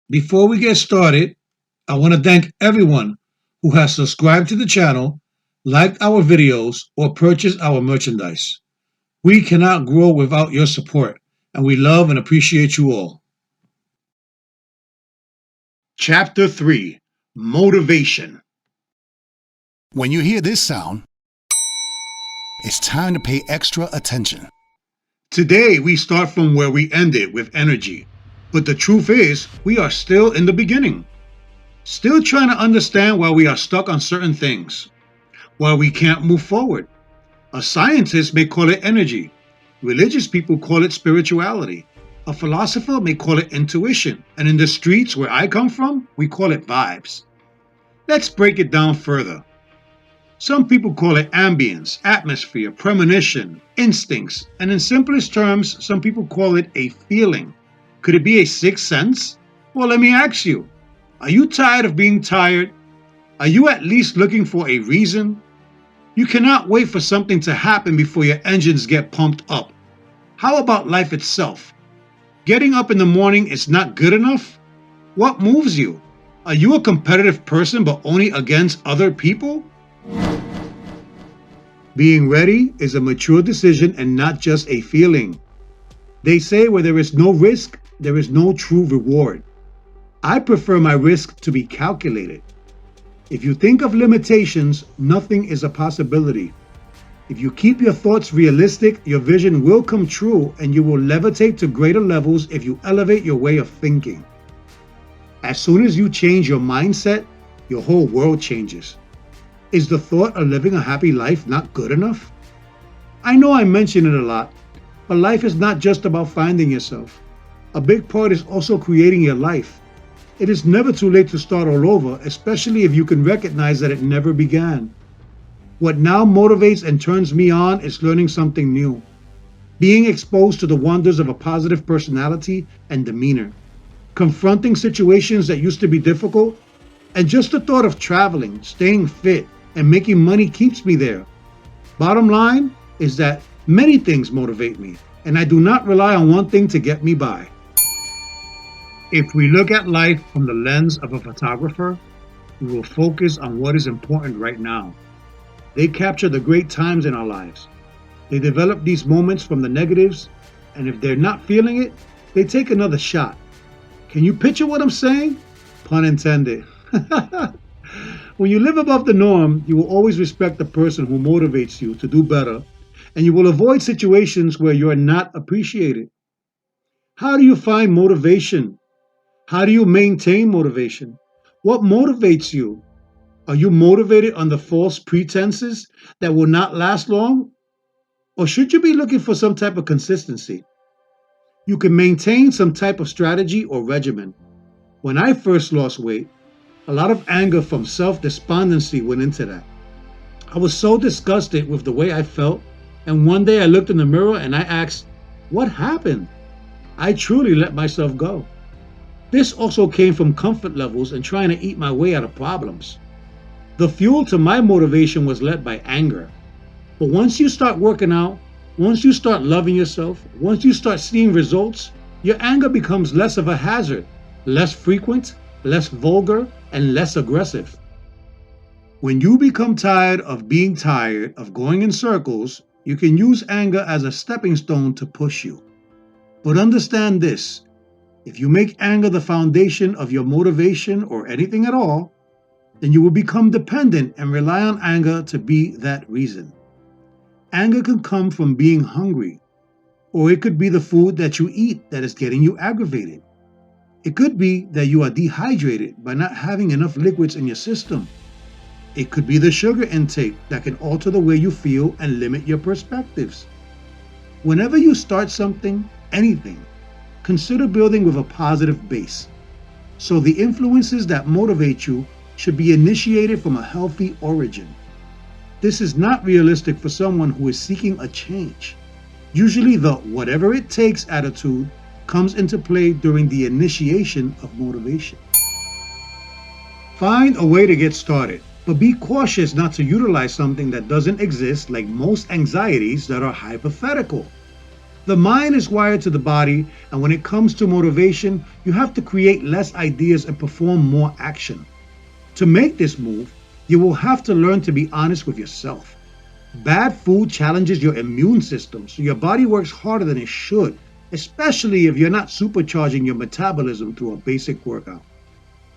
Before we get started, I want to thank everyone who has subscribed to the channel, liked our videos, or purchased our merchandise. We cannot grow without your support, and we love and appreciate you all. Chapter 3: Motivation. When you hear this sound, it's time to pay extra attention. Today we start from where we ended with energy, but the truth is we are still in the beginning, still trying to understand why we are stuck on certain things, why we can't move forward. A scientist may call it energy. Religious people call it spirituality. A philosopher may call it intuition. And in the streets where I come from, we call it vibes. Let's break it down further. Some people call it ambience, atmosphere, premonition, instincts, and in simplest terms, some people call it a feeling. Could it be a sixth sense? Well, let me ask you, are you tired of being tired? Are you at least looking for a reason? You cannot wait for something to happen before your engines get pumped up. How about life itself? Getting up in the morning is not good enough? What moves you? Are you a competitive person but only against other people? Being ready is a mature decision and not just a feeling. They say where there is no risk, there is no true reward. I prefer my risk to be calculated. If you think of limitations, nothing is a possibility. If you keep your thoughts realistic, your vision will come true and you will levitate to greater levels if you elevate your way of thinking. As soon as you change your mindset, your whole world changes. Is the thought of living a happy life not good enough? I know I mention it a lot, but life is not just about finding yourself. A big part is also creating your life. It is never too late to start all over, especially if you can recognize that it never began. What now motivates and turns me on is learning something new, being exposed to the wonders of a positive personality and demeanor, confronting situations that used to be difficult, and just the thought of traveling, staying fit, and making money keeps me there. Bottom line is that many things motivate me, and I do not rely on one thing to get me by. If we look at life from the lens of a photographer, we will focus on what is important right now. They capture the great times in our lives. They develop these moments from the negatives, and if they're not feeling it, they take another shot. Can you picture what I'm saying? Pun intended. When you live above the norm, you will always respect the person who motivates you to do better, and you will avoid situations where you are not appreciated. How do you find motivation? How do you maintain motivation? What motivates you? Are you motivated under false pretenses that will not last long? Or should you be looking for some type of consistency? You can maintain some type of strategy or regimen. When I first lost weight, a lot of anger from self-despondency went into that. I was so disgusted with the way I felt, and one day I looked in the mirror and I asked, what happened? I truly let myself go. This also came from comfort levels and trying to eat my way out of problems. The fuel to my motivation was led by anger. But once you start working out, once you start loving yourself, once you start seeing results, your anger becomes less of a hazard, less frequent, less vulgar, and less aggressive. When you become tired of being tired of going in circles, you can use anger as a stepping stone to push you. But understand this, if you make anger the foundation of your motivation or anything at all, then you will become dependent and rely on anger to be that reason. Anger can come from being hungry, or it could be the food that you eat that is getting you aggravated. It could be that you are dehydrated by not having enough liquids in your system. It could be the sugar intake that can alter the way you feel and limit your perspectives. Whenever you start something, anything, consider building with a positive base. So the influences that motivate you should be initiated from a healthy origin. This is not realistic for someone who is seeking a change. Usually the whatever it takes attitude comes into play during the initiation of motivation. Find a way to get started, but be cautious not to utilize something that doesn't exist, like most anxieties that are hypothetical. The mind is wired to the body, and when it comes to motivation, you have to create less ideas and perform more action. To make this move, you will have to learn to be honest with yourself. Bad food challenges your immune system, so your body works harder than it should, especially if you're not supercharging your metabolism through a basic workout.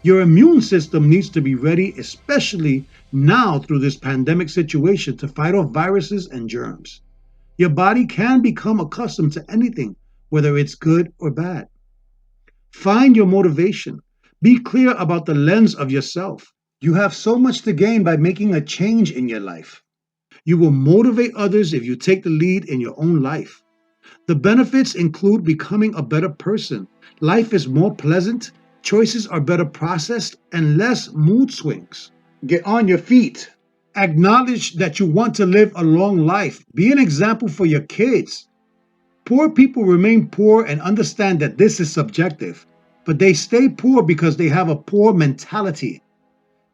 Your immune system needs to be ready, especially now through this pandemic situation, to fight off viruses and germs. Your body can become accustomed to anything, whether it's good or bad. Find your motivation. Be clear about the lens of yourself. You have so much to gain by making a change in your life. You will motivate others if you take the lead in your own life. The benefits include becoming a better person. Life is more pleasant, choices are better processed, and less mood swings. Get on your feet. Acknowledge that you want to live a long life. Be an example for your kids. Poor people remain poor and understand that this is subjective, but they stay poor because they have a poor mentality.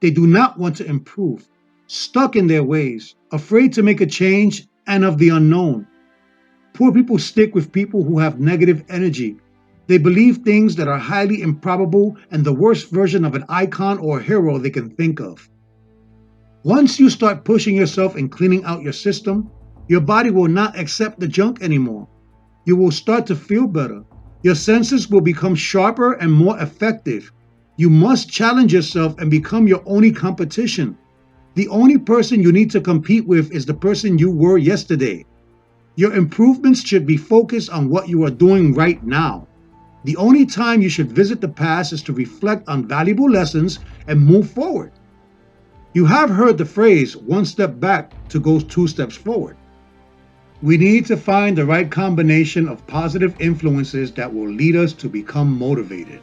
They do not want to improve, stuck in their ways, afraid to make a change, and of the unknown. Poor people stick with people who have negative energy. They believe things that are highly improbable and the worst version of an icon or hero they can think of. Once you start pushing yourself and cleaning out your system, your body will not accept the junk anymore. You will start to feel better. Your senses will become sharper and more effective. You must challenge yourself and become your only competition. The only person you need to compete with is the person you were yesterday. Your improvements should be focused on what you are doing right now. The only time you should visit the past is to reflect on valuable lessons and move forward. You have heard the phrase, one step back to go two steps forward. We need to find the right combination of positive influences that will lead us to become motivated.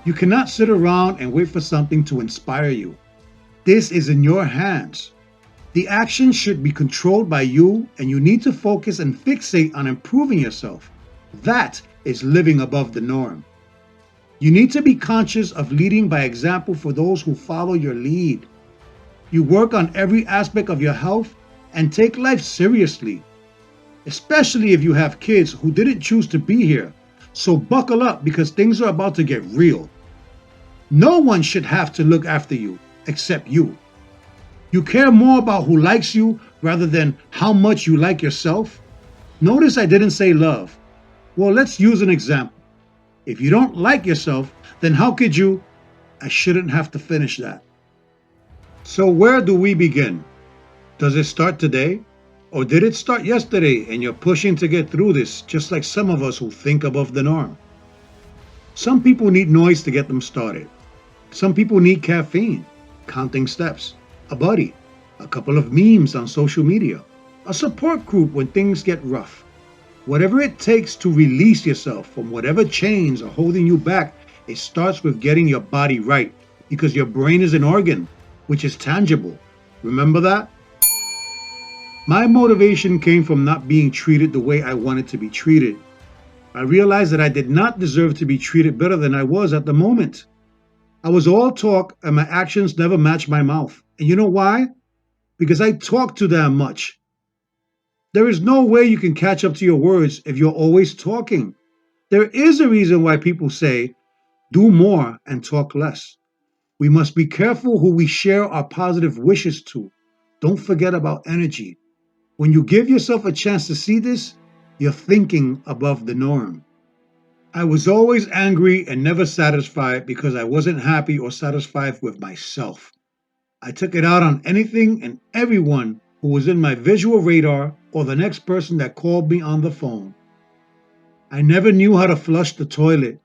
You cannot sit around and wait for something to inspire you. This is in your hands. The action should be controlled by you, and you need to focus and fixate on improving yourself. That is living above the norm. You need to be conscious of leading by example for those who follow your lead. You work on every aspect of your health and take life seriously, especially if you have kids who didn't choose to be here. So buckle up because things are about to get real. No one should have to look after you except you. You care more about who likes you rather than how much you like yourself. Notice I didn't say love. Well, let's use an example. If you don't like yourself, then how could you? I shouldn't have to finish that. So where do we begin? Does it start today? Or did it start yesterday and you're pushing to get through this, just like some of us who think above the norm? Some people need noise to get them started. Some people need caffeine, counting steps, a buddy, a couple of memes on social media, a support group when things get rough. Whatever it takes to release yourself from whatever chains are holding you back, it starts with getting your body right, because your brain is an organ, which is tangible. Remember that? My motivation came from not being treated the way I wanted to be treated. I realized that I did not deserve to be treated better than I was at the moment. I was all talk and my actions never matched my mouth. And you know why? Because I talk too damn much. There is no way you can catch up to your words if you're always talking. There is a reason why people say, do more and talk less. We must be careful who we share our positive wishes to. Don't forget about energy. When you give yourself a chance to see this, you're thinking above the norm. I was always angry and never satisfied because I wasn't happy or satisfied with myself. I took it out on anything and everyone who was in my visual radar or the next person that called me on the phone. I never knew how to flush the toilet.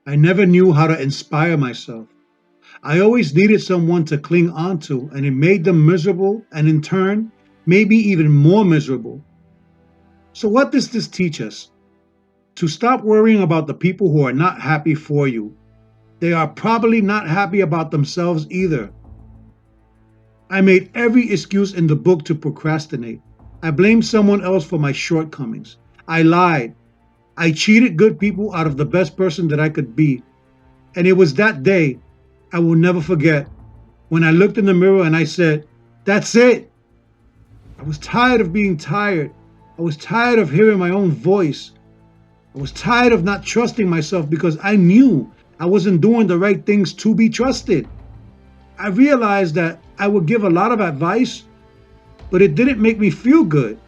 I never knew how to inspire myself. I always needed someone to cling onto, and it made them miserable and in turn, maybe even more miserable. So what does this teach us? To stop worrying about the people who are not happy for you. They are probably not happy about themselves either. I made every excuse in the book to procrastinate. I blamed someone else for my shortcomings. I lied. I cheated good people out of the best person that I could be. And it was that day, I will never forget, when I looked in the mirror and I said, that's it. I was tired of being tired. I was tired of hearing my own voice. I was tired of not trusting myself because I knew I wasn't doing the right things to be trusted. I realized that I would give a lot of advice, but it didn't make me feel good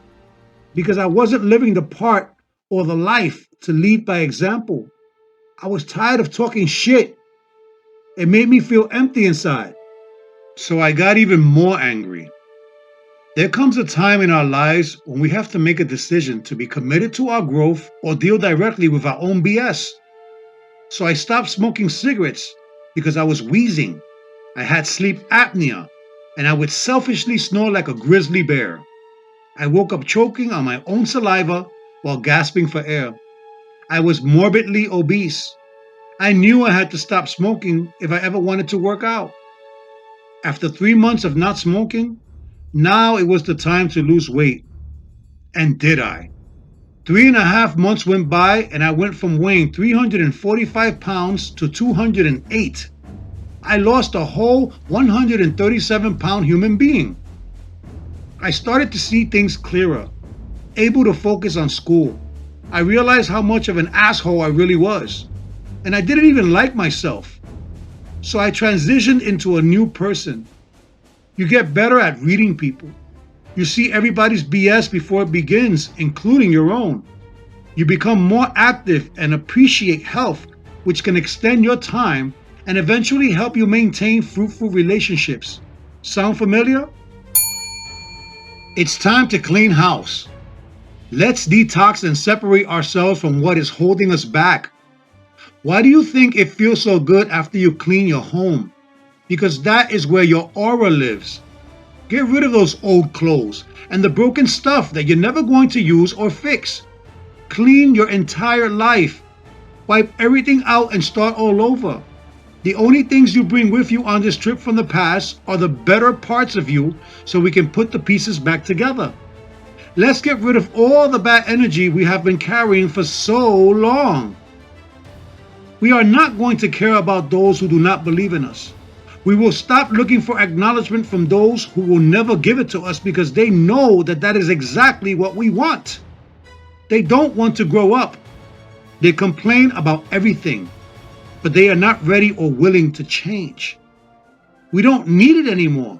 because I wasn't living the part or the life to lead by example. I was tired of talking shit. It made me feel empty inside. So I got even more angry. There comes a time in our lives when we have to make a decision to be committed to our growth or deal directly with our own BS. So I stopped smoking cigarettes because I was wheezing. I had sleep apnea, and I would selfishly snore like a grizzly bear. I woke up choking on my own saliva while gasping for air. I was morbidly obese. I knew I had to stop smoking if I ever wanted to work out. After 3 months of not smoking, now it was the time to lose weight. And did I? 3.5 months went by and I went from weighing 345 pounds to 208. I lost a whole 137-pound human being. I started to see things clearer, able to focus on school. I realized how much of an asshole I really was. And I didn't even like myself. So I transitioned into a new person. You get better at reading people. You see everybody's BS before it begins, including your own. You become more active and appreciate health, which can extend your time and eventually help you maintain fruitful relationships. Sound familiar? It's time to clean house. Let's detox and separate ourselves from what is holding us back. Why do you think it feels so good after you clean your home? Because that is where your aura lives. Get rid of those old clothes and the broken stuff that you're never going to use or fix. Clean your entire life. Wipe everything out and start all over. The only things you bring with you on this trip from the past are the better parts of you so we can put the pieces back together. Let's get rid of all the bad energy we have been carrying for so long. We are not going to care about those who do not believe in us. We will stop looking for acknowledgement from those who will never give it to us because they know that that is exactly what we want. They don't want to grow up. They complain about everything, but they are not ready or willing to change. We don't need it anymore.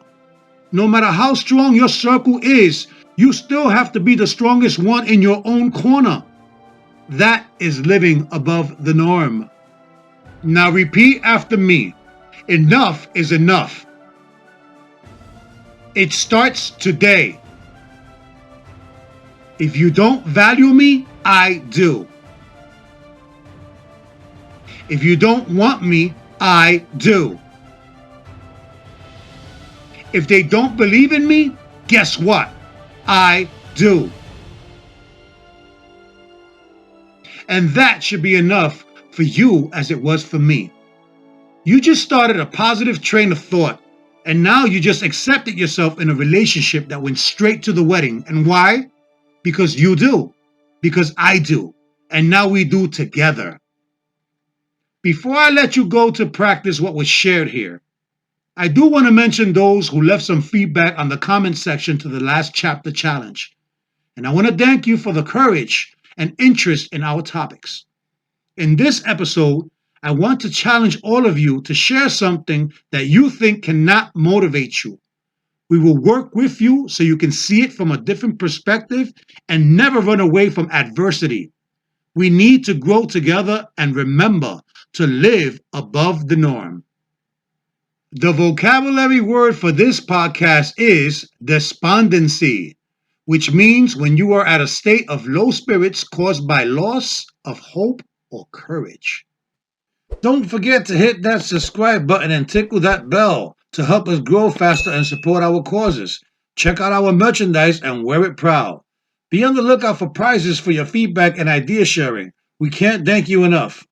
No matter how strong your circle is, you still have to be the strongest one in your own corner. That is living above the norm. Now repeat after me. Enough is enough. It starts today. If you don't value me, I do. If you don't want me, I do. If they don't believe in me, guess what? I do. And that should be enough for you as it was for me. You just started a positive train of thought, and now you just accepted yourself in a relationship that went straight to the wedding. And why? Because you do. Because I do. And now we do together. Before I let you go to practice what was shared here, I do want to mention those who left some feedback on the comment section to the last chapter challenge. And I want to thank you for the courage and interest in our topics. In this episode, I want to challenge all of you to share something that you think cannot motivate you. We will work with you so you can see it from a different perspective and never run away from adversity. We need to grow together and remember to live above the norm. The vocabulary word for this podcast is despondency, which means when you are at a state of low spirits caused by loss of hope or courage. Don't forget to hit that subscribe button and tickle that bell to help us grow faster and support our causes. Check out our merchandise and wear it proud. Be on the lookout for prizes for your feedback and idea sharing. We can't thank you enough.